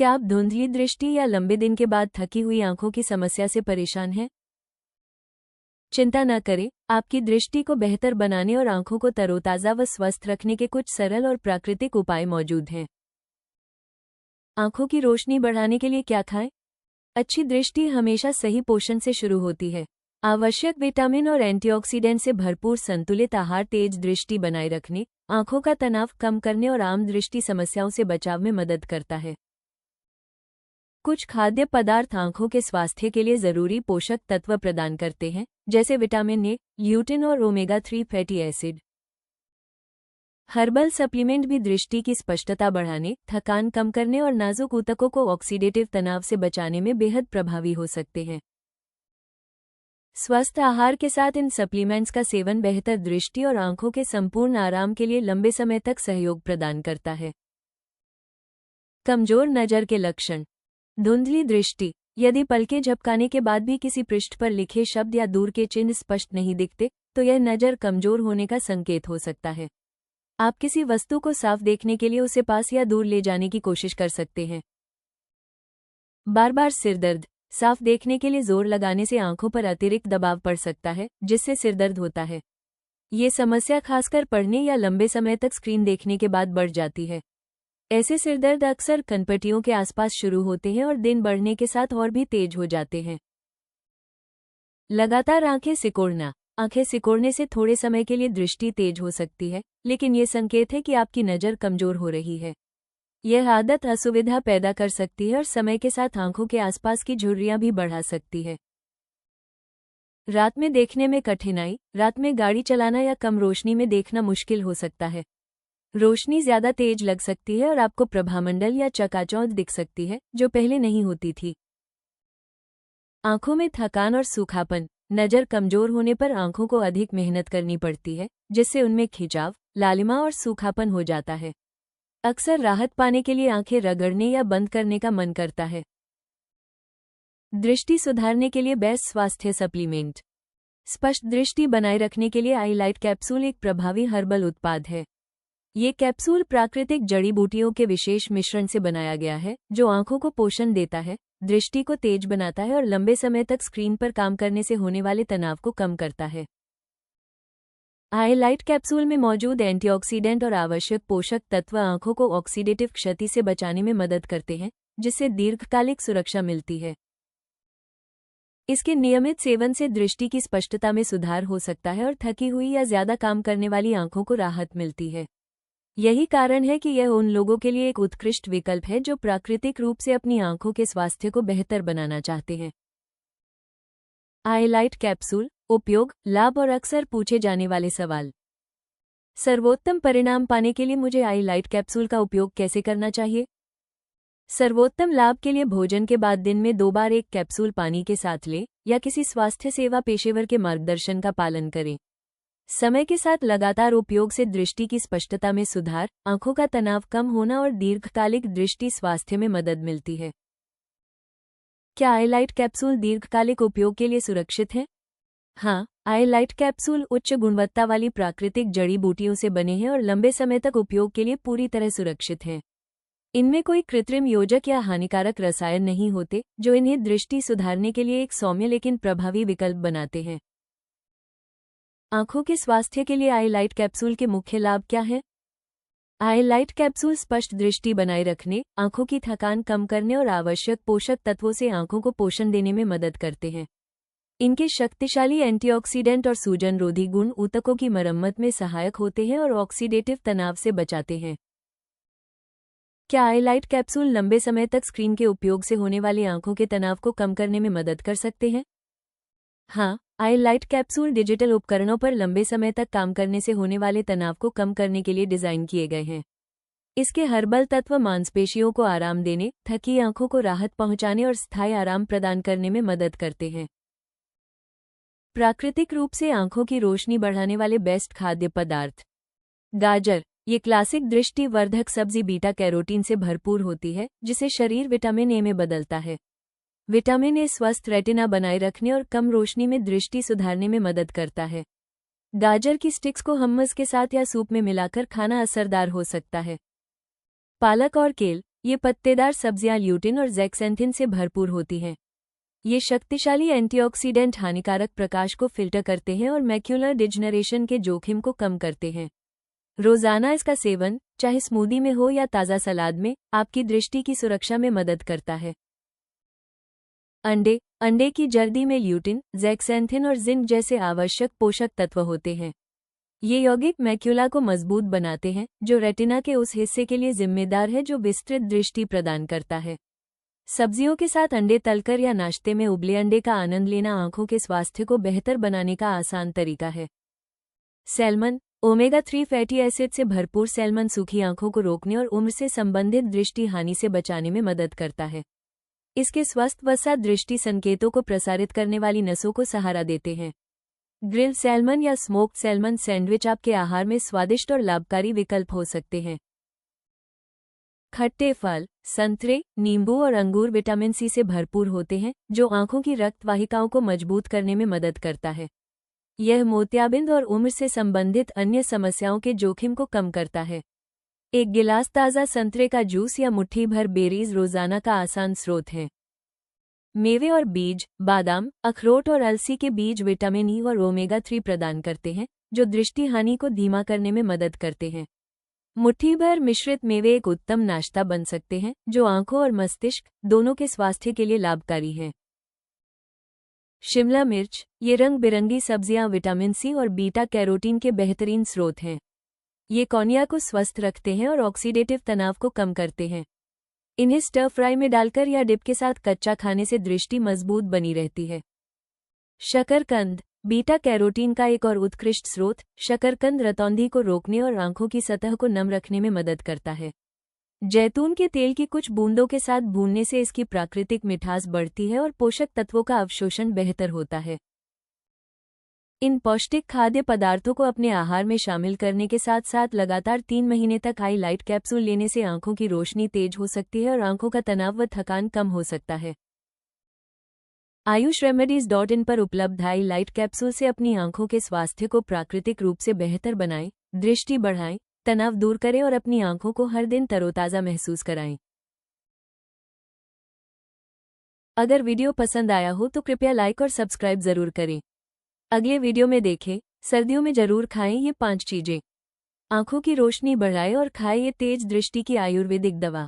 क्या आप धुंधली दृष्टि या लंबे दिन के बाद थकी हुई आंखों की समस्या से परेशान हैं? चिंता न करें, आपकी दृष्टि को बेहतर बनाने और आंखों को तरोताज़ा व स्वस्थ रखने के कुछ सरल और प्राकृतिक उपाय मौजूद हैं। आंखों की रोशनी बढ़ाने के लिए क्या खाएं? अच्छी दृष्टि हमेशा सही पोषण से शुरू होती है। आवश्यक विटामिन और एंटीऑक्सीडेंट से भरपूर संतुलित आहार तेज दृष्टि बनाए रखने, आंखों का तनाव कम करने और आम दृष्टि समस्याओं से बचाव में मदद करता है। कुछ खाद्य पदार्थ आंखों के स्वास्थ्य के लिए जरूरी पोषक तत्व प्रदान करते हैं, जैसे विटामिन ए, ल्यूटिन और omega-3 fatty acid. Herbal supplement भी दृष्टि की स्पष्टता बढ़ाने, थकान कम करने और नाजुक ऊतकों को ऑक्सीडेटिव तनाव से बचाने में बेहद प्रभावी हो सकते हैं। स्वस्थ आहार के साथ इन सप्लीमेंट्स का सेवन बेहतर दृष्टि और आंखों के संपूर्ण आराम के लिए लंबे समय तक सहयोग प्रदान करता है। कमजोर नज़र के लक्षण। धुंधली दृष्टि। यदि पलकें झपकाने के बाद भी किसी पृष्ठ पर लिखे शब्द या दूर के चिन्ह स्पष्ट नहीं दिखते, तो यह नज़र कमजोर होने का संकेत हो सकता है। आप किसी वस्तु को साफ देखने के लिए उसे पास या दूर ले जाने की कोशिश कर सकते हैं। बार बार सिरदर्द। साफ देखने के लिए जोर लगाने से आंखों पर अतिरिक्त दबाव पड़ सकता है, जिससे सिरदर्द होता है। ये समस्या खासकर पढ़ने या लंबे समय तक स्क्रीन देखने के बाद बढ़ जाती है। ऐसे सिरदर्द अक्सर कनपटियों के आसपास शुरू होते हैं और दिन बढ़ने के साथ और भी तेज हो जाते हैं। लगातार आंखें सिकोड़ना। आंखें सिकोड़ने से थोड़े समय के लिए दृष्टि तेज हो सकती है, लेकिन ये संकेत है कि आपकी नज़र कमजोर हो रही है। यह आदत असुविधा पैदा कर सकती है और समय के साथ आंखों के आसपास की झुर्रियां भी बढ़ा सकती है। रात में देखने में कठिनाई। रात में गाड़ी चलाना या कम रोशनी में देखना मुश्किल हो सकता है। रोशनी ज्यादा तेज लग सकती है और आपको प्रभामंडल या चकाचौंध दिख सकती है, जो पहले नहीं होती थी। आंखों में थकान और सूखापन। नज़र कमजोर होने पर आंखों को अधिक मेहनत करनी पड़ती है, जिससे उनमें खिंचाव, लालिमा और सूखापन हो जाता है। अक्सर राहत पाने के लिए आंखें रगड़ने या बंद करने का मन करता है। दृष्टि सुधारने के लिए बेस्ट स्वास्थ्य सप्लीमेंट। स्पष्ट दृष्टि बनाए रखने के लिए आई लाइट कैप्सूल एक प्रभावी हर्बल उत्पाद है। ये कैप्सूल प्राकृतिक जड़ी बूटियों के विशेष मिश्रण से बनाया गया है, जो आंखों को पोषण देता है, दृष्टि को तेज बनाता है और लंबे समय तक स्क्रीन पर काम करने से होने वाले तनाव को कम करता है। आई लाइट कैप्सूल में मौजूद एंटीऑक्सीडेंट और आवश्यक पोषक तत्व आंखों को ऑक्सीडेटिव क्षति से बचाने में मदद करते हैं, जिससे दीर्घकालिक सुरक्षा मिलती है। इसके नियमित सेवन से दृष्टि की स्पष्टता में सुधार हो सकता है और थकी हुई या ज्यादा काम करने वाली आंखों को राहत मिलती है। यही कारण है कि यह उन लोगों के लिए एक उत्कृष्ट विकल्प है जो प्राकृतिक रूप से अपनी आंखों के स्वास्थ्य को बेहतर बनाना चाहते हैं। आई लाइट कैप्सूल। उपयोग, लाभ और अक्सर पूछे जाने वाले सवाल। सर्वोत्तम परिणाम पाने के लिए मुझे आई लाइट कैप्सूल का उपयोग कैसे करना चाहिए? सर्वोत्तम लाभ के लिए भोजन के बाद दिन में 2 बार एक कैप्सूल पानी के साथ लें या किसी स्वास्थ्य सेवा पेशेवर के मार्गदर्शन का पालन करें। समय के साथ लगातार उपयोग से दृष्टि की स्पष्टता में सुधार, आंखों का तनाव कम होना और दीर्घकालिक दृष्टि स्वास्थ्य में मदद मिलती है। क्या आई लाइट कैप्सूल दीर्घकालिक उपयोग के लिए सुरक्षित है? हाँ, आई लाइट कैप्सूल उच्च गुणवत्ता वाली प्राकृतिक जड़ी बूटियों से बने हैं और लंबे समय तक उपयोग के लिए पूरी तरह सुरक्षित हैं। इनमें कोई कृत्रिम योजक या हानिकारक रसायन नहीं होते, जो इन्हें दृष्टि सुधारने के लिए एक सौम्य लेकिन प्रभावी विकल्प बनाते हैं। आंखों के स्वास्थ्य के लिए आई लाइट कैप्सूल के मुख्य लाभ क्या हैं? आई लाइट कैप्सूल स्पष्ट दृष्टि बनाए रखने, आंखों की थकान कम करने और आवश्यक पोषक तत्वों से आंखों को पोषण देने में मदद करते हैं। इनके शक्तिशाली एंटीऑक्सीडेंट और सूजनरोधी गुण ऊतकों की मरम्मत में सहायक होते हैं और ऑक्सीडेटिव तनाव से बचाते हैं। क्या आई लाइट कैप्सूल लंबे समय तक स्क्रीन के उपयोग से होने वाले आंखों के तनाव को कम करने में मदद कर सकते हैं? हाँ, आई लाइट कैप्सूल डिजिटल उपकरणों पर लंबे समय तक काम करने से होने वाले तनाव को कम करने के लिए डिजाइन किए गए हैं। इसके हर्बल तत्व मांसपेशियों को आराम देने, थकी आंखों को राहत पहुंचाने और स्थायी आराम प्रदान करने में मदद करते हैं। प्राकृतिक रूप से आंखों की रोशनी बढ़ाने वाले बेस्ट खाद्य पदार्थ। गाजर। ये क्लासिक दृष्टिवर्धक सब्जी बीटा कैरोटीन से भरपूर होती है, जिसे शरीर विटामिन ए में बदलता है। विटामिन ए स्वस्थ रेटिना बनाए रखने और कम रोशनी में दृष्टि सुधारने में मदद करता है। गाजर की स्टिक्स को हमस के साथ या सूप में मिलाकर खाना असरदार हो सकता है। पालक और केल। ये पत्तेदार सब्जियां ल्यूटिन और ज़ेक्सेंथिन से भरपूर होती हैं। ये शक्तिशाली एंटीऑक्सीडेंट हानिकारक प्रकाश को फिल्टर करते हैं और मैक्यूलर डिजनरेशन के जोखिम को कम करते हैं। रोजाना इसका सेवन, चाहे स्मूदी में हो या ताज़ा सलाद में, आपकी दृष्टि की सुरक्षा में मदद करता है। अंडे की जर्दी में ल्यूटिन, ज़ेक्सेंथिन और जिंक जैसे आवश्यक पोषक तत्व होते हैं। ये यौगिक मैक्यूला को मजबूत बनाते हैं, जो रेटिना के उस हिस्से के लिए जिम्मेदार है जो विस्तृत दृष्टि प्रदान करता है। सब्जियों के साथ अंडे तलकर या नाश्ते में उबले अंडे का आनंद लेना आंखों के स्वास्थ्य को बेहतर बनाने का आसान तरीका है। सैल्मन, ओमेगा 3 फैटी एसिड से भरपूर सैल्मन सूखी आंखों को रोकने और उम्र से संबंधित दृष्टि हानि से बचाने में मदद करता है। इसके स्वस्थ वसा दृष्टि संकेतों को प्रसारित करने वाली नसों को सहारा देते हैं। ग्रिल सैल्मन या स्मोक्ड सैल्मन सैंडविच आपके आहार में स्वादिष्ट और लाभकारी विकल्प हो सकते हैं। खट्टे फल, संतरे, नींबू और अंगूर विटामिन सी से भरपूर होते हैं, जो आंखों की रक्त वाहिकाओं को मजबूत करने में मदद करता है। यह मोतियाबिंद और उम्र से संबंधित अन्य समस्याओं के जोखिम को कम करता है। एक गिलास ताज़ा संतरे का जूस या मुट्ठी भर बेरीज रोजाना का आसान स्रोत है। मेवे और बीज, बादाम, अखरोट और अलसी के बीज विटामिन ई और ओमेगा 3 प्रदान करते हैं, जो दृष्टि हानि को धीमा करने में मदद करते हैं। मुट्ठी भर मिश्रित मेवे एक उत्तम नाश्ता बन सकते हैं, जो आंखों और मस्तिष्क दोनों के स्वास्थ्य के लिए लाभकारी हैं। शिमला मिर्च, ये रंग बिरंगी सब्जियां विटामिन सी और बीटा कैरोटीन के बेहतरीन स्रोत हैं। ये कॉर्निया को स्वस्थ रखते हैं और ऑक्सीडेटिव तनाव को कम करते हैं। इन्हें स्टर फ्राई में डालकर या डिप के साथ कच्चा खाने से दृष्टि मजबूत बनी रहती है। शकरकंद, बीटा कैरोटीन का एक और उत्कृष्ट स्रोत, शकरकंद रतौंधी को रोकने और आंखों की सतह को नम रखने में मदद करता है। जैतून के तेल की कुछ बूंदों के साथ भूनने से इसकी प्राकृतिक मिठास बढ़ती है और पोषक तत्वों का अवशोषण बेहतर होता है। इन पौष्टिक खाद्य पदार्थों को अपने आहार में शामिल करने के साथ साथ लगातार 3 महीने तक आई लाइट कैप्सूल लेने से आंखों की रोशनी तेज हो सकती है और आंखों का तनाव व थकान कम हो सकता है। ayushremedies.in पर उपलब्ध आई लाइट कैप्सूल से अपनी आंखों के स्वास्थ्य को प्राकृतिक रूप से बेहतर बनाएं, दृष्टि बढ़ाएं, तनाव दूर करें और अपनी आंखों को हर दिन तरोताज़ा महसूस कराएं। अगर वीडियो पसंद आया हो तो कृपया लाइक और सब्सक्राइब जरूर करें। अगले वीडियो में देखें, सर्दियों में जरूर खाएं ये 5 चीजें। आंखों की रोशनी बढ़ाए और खाएं ये तेज दृष्टि की आयुर्वेदिक दवा।